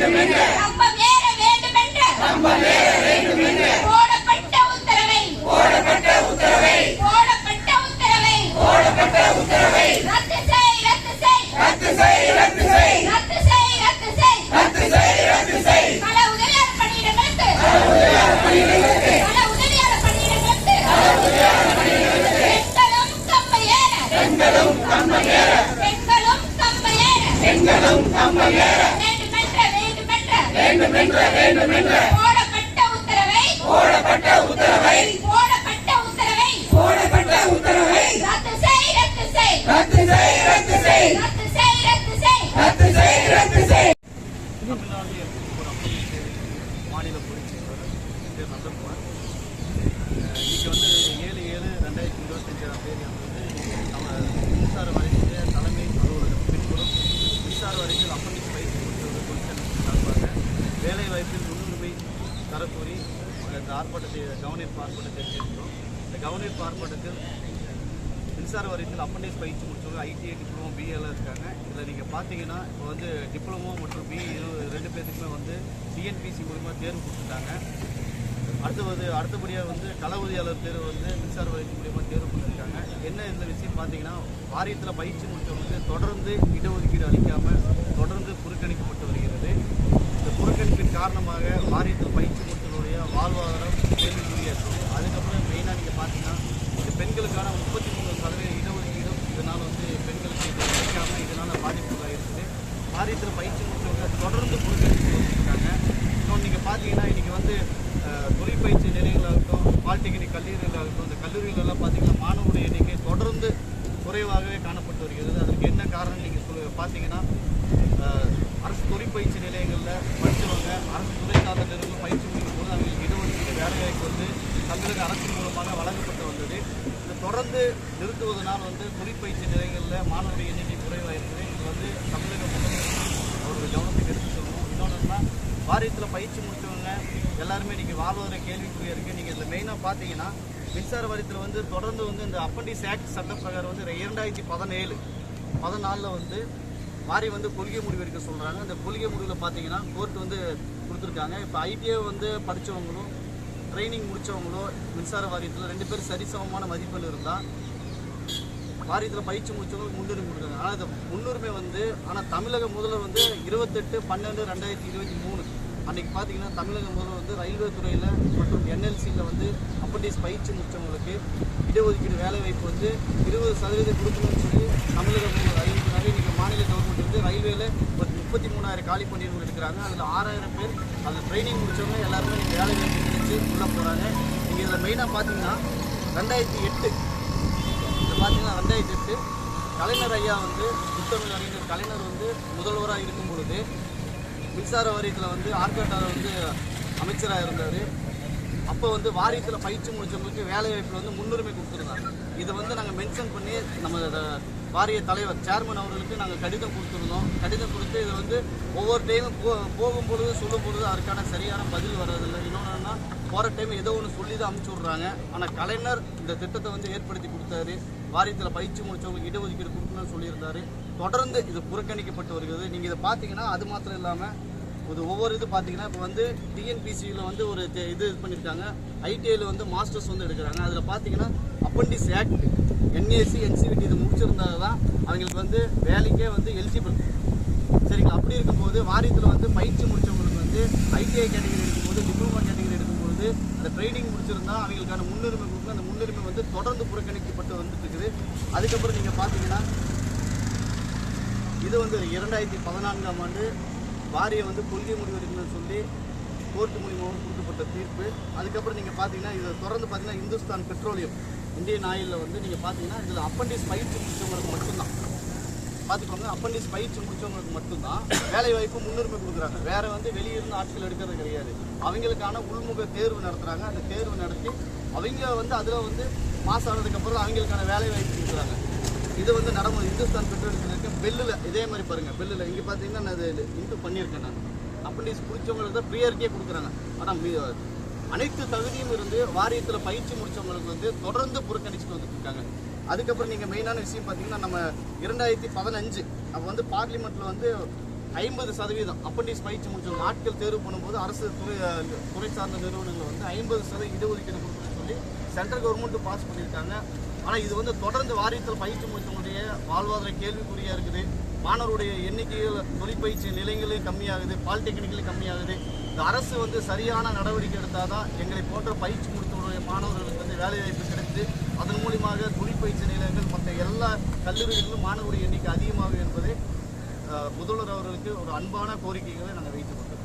போடப்பட்ட உத்தரவை ரத்து செய். பல உதவியாளர் பணியிடங்களுக்கு பெண்களும் கம்பையேற வேண்டுமென்ற போடப்பட்ட உத்தரவை ரத்து செய். தமிழ்நாட்டில் மாநில பொதுச் செயலாளர் நந்தகுமார் இன்னைக்கு வந்து 7/7/2025 வந்து நம்ம மின்சார வாரியத்துடைய தலைமை அலுவலகம் பின்புறம் மின்சார வாரியத்தில் அப்பண்டிஸ் பயிற்சி கொடுத்தது தொழிற்சங்கத்தின் சார்பாக வேலைவாய்ப்பில் முன்னுரிமை தரக்கூறி இந்த ஆர்ப்பாட்டத்தை கவனிப்பு ஆர்ப்பாட்டத்தை சேர்க்கிறோம். இந்த கவனிப்பு ஆர்ப்பாட்டத்தில் மின்சார வாரியத்தில் அப்பண்டிஸ் பயிற்சி முடிச்சவங்க ஐடிஐ டிப்ளமோ பிஏல இருக்காங்க. இதில் நீங்கள் பார்த்தீங்கன்னா இப்போ வந்து டிப்ளமோ மற்றும் பிஇ ரெண்டு பேருக்குமே வந்து டிஎன்பிசி மூலமாக தேர்வு கொடுத்துட்டாங்க. அடுத்தபடியாக வந்து கள உதவியாளர் தேர்வு வந்து மின்சார வாரியத்தின் மூலியமாக தேர்வு பண்ணியிருக்காங்க. என்ன இந்த விஷயம் பார்த்தீங்கன்னா வாரியத்தில் பயிற்சி முடித்தவங்களுக்கு தொடர்ந்து இடஒதுக்கீடு அளிக்காமல் தொடர்ந்து புறக்கணிக்கப்பட்டு வருகிறது. இந்த புறக்கணிப்பின் காரணமாக வாரியத்தில் பயிற்சி முடித்தவருடைய வாழ்வாதாரம் கேள்விக்குறியாச்சு. அதுக்கப்புறம் மெயினாக நீங்கள் பார்த்தீங்கன்னா இந்த பெண்களுக்கான 33% இடஒதுக்கீடும் இதனால் வந்து பெண்களுக்கு இது கிடைக்காமல் இதனால் பாதிப்புகளாக இருக்குது. வாரியத்தில் பயிற்சி முடித்தவங்க தொடர்ந்து புறக்கணிப்பு வந்துருக்காங்க. இன்னொன்று நீங்கள் பார்த்தீங்கன்னா இன்றைக்கி வந்து தொழிற்பயிற்சி நிலையங்களாகட்டும் பாலிடெக்னிக் கல்லூரிகளாகட்டும் இந்த கல்லூரிகளெல்லாம் பார்த்தீங்கன்னா மாணவருடைய எண்ணிக்கை தொடர்ந்து குறைவாகவே காணப்பட்டு வருகிறது. அதற்கு என்ன காரணம் நீங்கள் பார்த்தீங்கன்னா அரசு தொழிற்பயிற்சி நிலையங்களில் படித்தவங்க அரசு துறை சார்ந்த நிறுவனம் பயிற்சி முடிக்கும் போது அவங்களுக்கு இடஒதுக்கீடு வேலைவாய்ப்பு வந்து தமிழக அரசு மூலமாக வழங்கப்பட்டு வந்தது. இது தொடர்ந்து நிறுத்துவதனால் வந்து தொழிற்பயிற்சி நிலையங்களில் மாணவருடைய எண்ணிக்கை குறைவாக இருக்குது. இது வந்து தமிழக முதலமைச்சர் அவருடைய கவனத்துக்கு எடுத்து சொல்லணும். இன்னொன்றுனா வாரியத்தில் பயிற்சி முடித்தவங்க எல்லாருமே இன்றைக்கி வாழ்வாதார கேள்விக்குறியாக இருக்குது. நீங்கள் இதில் மெயினாக பார்த்தீங்கன்னா மின்சார வாரியத்தில் வந்து தொடர்ந்து வந்து இந்த அப்பண்டிஸ் ஆக்ட் சட்ட பிரகாரம் வந்து 2017-14 வந்து வாரியம் வந்து கொள்கை முடிவு எடுக்க சொல்கிறாங்க. அந்த கொள்கை முடிவில் பார்த்தீங்கன்னா கோர்ட் வந்து கொடுத்துருக்காங்க. இப்போ ஐடிஐ வந்து படித்தவங்களும் ட்ரைனிங் முடித்தவங்களோ மின்சார வாரியத்தில் 2 பேரும் சரிசமமான மதிப்பெண் இருந்தால் வாரியத்தில் பயிற்சி முடித்தவங்களுக்கு முன்னுரிமை கொடுக்குறாங்க. ஆனால் இந்த முன்னுரிமை வந்து தமிழக முதல்வர் வந்து 28/12/2023 அன்றைக்கி பார்த்தீங்கன்னா தமிழக முதல்வர் வந்து ரயில்வே துறையில் மற்றும் என்எல்சியில் வந்து அப்பண்டிஸ் பயிற்சி முடித்தவங்களுக்கு இடஒதுக்கீடு வேலைவாய்ப்பு வந்து 20% கொடுக்கணும்னு சொல்லி தமிழக முதல்வர் அறிவிக்கிறாங்க. இன்றைக்கி மாநில கவர்மெண்ட் வந்து ரயில்வேல ஒரு 33,000 காலி பணியிடங்கள் எடுக்கிறாங்க. அதில் 6,000 பேர் அதில் ட்ரைனிங் முடித்தவங்க எல்லாருமே இன்றைக்கி வேலைவாய்ப்பு கிடைச்சி உள்ளே போகிறாங்க. நீங்கள் இதில் மெயினாக பார்த்தீங்கன்னா 2008 பார்த்தீங்கன்னா 2008 கலைஞர் ஐயா வந்து முத்தமிழ் அறிஞர் கலைஞர் வந்து முதல்வராக இருக்கும் பொழுது மின்சார வாரியத்தில் வந்து ஆர்காட்டாவில் வந்து அமைச்சராக இருந்தார். அப்போ வந்து வாரியத்தில் பயிற்சி முடித்தவங்களுக்கு வேலைவாய்ப்பில் வந்து முன்னுரிமை கொடுத்துருந்தாங்க. இதை வந்து நாங்கள் மென்ஷன் பண்ணி நம்ம வாரிய தலைவர் சேர்மன் அவர்களுக்கு நாங்கள் கடிதம் கொடுத்துருந்தோம். கடிதம் கொடுத்து இதை வந்து ஒவ்வொரு டைமும் போகும்பொழுது சொல்லும் பொழுது அதற்கான சரியான பதில் வர்றதில்லை. இன்னொன்றுன்னா போகிற டைம் ஏதோ ஒன்று சொல்லி தான் அனுப்பிச்சி விட்றாங்க. ஆனால் கலைஞர் இந்த திட்டத்தை வந்து ஏற்படுத்தி கொடுத்தாரு. வாரியத்தில் பயிற்சி முடித்தவங்களுக்கு இடஒதுக்கீடு கொடுக்கணும்னு சொல்லியிருந்தார். தொடர்ந்து இது புறக்கணிக்கப்பட்டு வருகிறது. நீங்கள் இதை பார்த்தீங்கன்னா அது மாத்திரம் இல்லாமல் ஒவ்வொரு இது பார்த்தீங்கன்னா இப்போ வந்து டிஎன்பிசியில் வந்து ஒரு இது பண்ணியிருக்காங்க. ஐடிஐயில் வந்து மாஸ்டர்ஸ் வந்து எடுக்கிறாங்க. அதில் பார்த்தீங்கன்னா அப்பண்டிஸ் ஆக்ட் என்ஏசி என்சிவிடி இது முடிச்சிருந்தால் தான் அவங்களுக்கு வந்து வேலைக்கே வந்து எலிஜிபிள். சரிங்களா? அப்படி இருக்கும்போது வாரியத்தில் வந்து பயிற்சி முடித்தவங்களுக்கு வந்து ஐடிஐ கேட்டகரி எடுக்கும்போது டிப்ளமோ கேட்டகரி எடுக்கும்போது அந்த ட்ரைனிங் முடிச்சிருந்தா அவங்களுக்கான முன்னுரிமை கொடுக்கணும். அந்த முன்னுரிமை வந்து தொடர்ந்து புறக்கணிக்கப்பட்டு வந்துட்டு இருக்குது. அதுக்கப்புறம் நீங்கள் பார்த்தீங்கன்னா இது வந்து 2014ஆம் ஆண்டு வாரியம் வந்து கொள்கை முடிவு எடுக்கணும்னு சொல்லி கோர்ட்டு மூலியமாக கொடுக்கப்பட்ட தீர்ப்பு. அதுக்கப்புறம் நீங்கள் பார்த்தீங்கன்னா இதை தொடர்ந்து பார்த்தீங்கன்னா இந்துஸ்தான் பெட்ரோலியம் இந்தியன் ஆயிலில் வந்து நீங்கள் பார்த்தீங்கன்னா இதில் அப்பண்டிஸ் பயிற்சி முடித்தவங்களுக்கு மட்டும்தான் பார்த்துக்கோங்க. அப்பண்டிஸ் பயிற்சி முடித்தவங்களுக்கு மட்டும்தான் வேலைவாய்ப்பு முன்னுரிமை கொடுக்குறாங்க. வேறு வந்து வெளியிருந்து ஆட்கள் எடுக்கிறது கிடையாது. அவங்களுக்கான உள்முக தேர்வு நடத்துகிறாங்க. அந்த தேர்வு நடத்தி அவங்க வந்து அதில் வந்து பாஸ் ஆனதுக்கப்புறம் அவங்களுக்கான வேலைவாய்ப்பு கொடுக்குறாங்க. இது வந்து நடைமுறை இந்துஸ்தான் பெட்ரோலியத்தில் இருக்க பெல்லில் இதே மாதிரி பாருங்கள். பெல்லில் இங்கே பார்த்தீங்கன்னா நான் இது இன்ட்டு பண்ணியிருக்கேன். நான் அப்பண்டிஸ் பிடிச்சவங்களுக்கு தான் ப்ரியாரிட்டியே கொடுக்குறாங்க. ஆனால் அனைத்து தகுதியும் இருந்து வாரியத்தில் பயிற்சி முடித்தவங்களுக்கு வந்து தொடர்ந்து புறக்கணிச்சுட்டு வந்துட்டு இருக்காங்க. அதுக்கப்புறம் நீங்கள் மெயினான விஷயம் பார்த்தீங்கன்னா நம்ம 2015 அப்போ வந்து பார்லிமெண்ட்டில் வந்து 50% அப்பண்டிஸ் பயிற்சி முடிச்சவங்க ஆட்கள் தேர்வு பண்ணும்போது அரசு துறை சார்ந்த நிறுவனங்கள் வந்து 50% இடஒதுக்கீடு கொடுக்கணும்னு சொல்லி சென்ட்ரல் கவர்மெண்ட் பாஸ் பண்ணியிருக்காங்க. ஆனால் இது வந்து தொடர்ந்து வாரியத்தில் பயிற்சி முடிச்சவங்களுடைய வாழ்வாதார கேள்விக்குறியாக இருக்குது. மாணவருடைய எண்ணிக்கையில் தொழிற்பயிற்சி நிலையங்களும் கம்மியாகுது, பாலிடெக்னிக்கலும் கம்மியாகுது. இந்த அரசு வந்து சரியான நடவடிக்கை எடுத்தால் தான் எங்களை போன்ற பயிற்சி முடித்தவருடைய மாணவர்களுக்கு வந்து வேலைவாய்ப்பு கிடைத்து அதன் மூலியமாக தொழிற்பயிற்சி நிலையங்கள் மற்ற எல்லா கல்லூரிகளிலும் மாணவருடைய எண்ணிக்கை அதிகமாகும் என்பதை முதல்வர் அவர்களுக்கு ஒரு அன்பான கோரிக்கைகளை நாங்கள் வைத்துக் கொண்டோம்.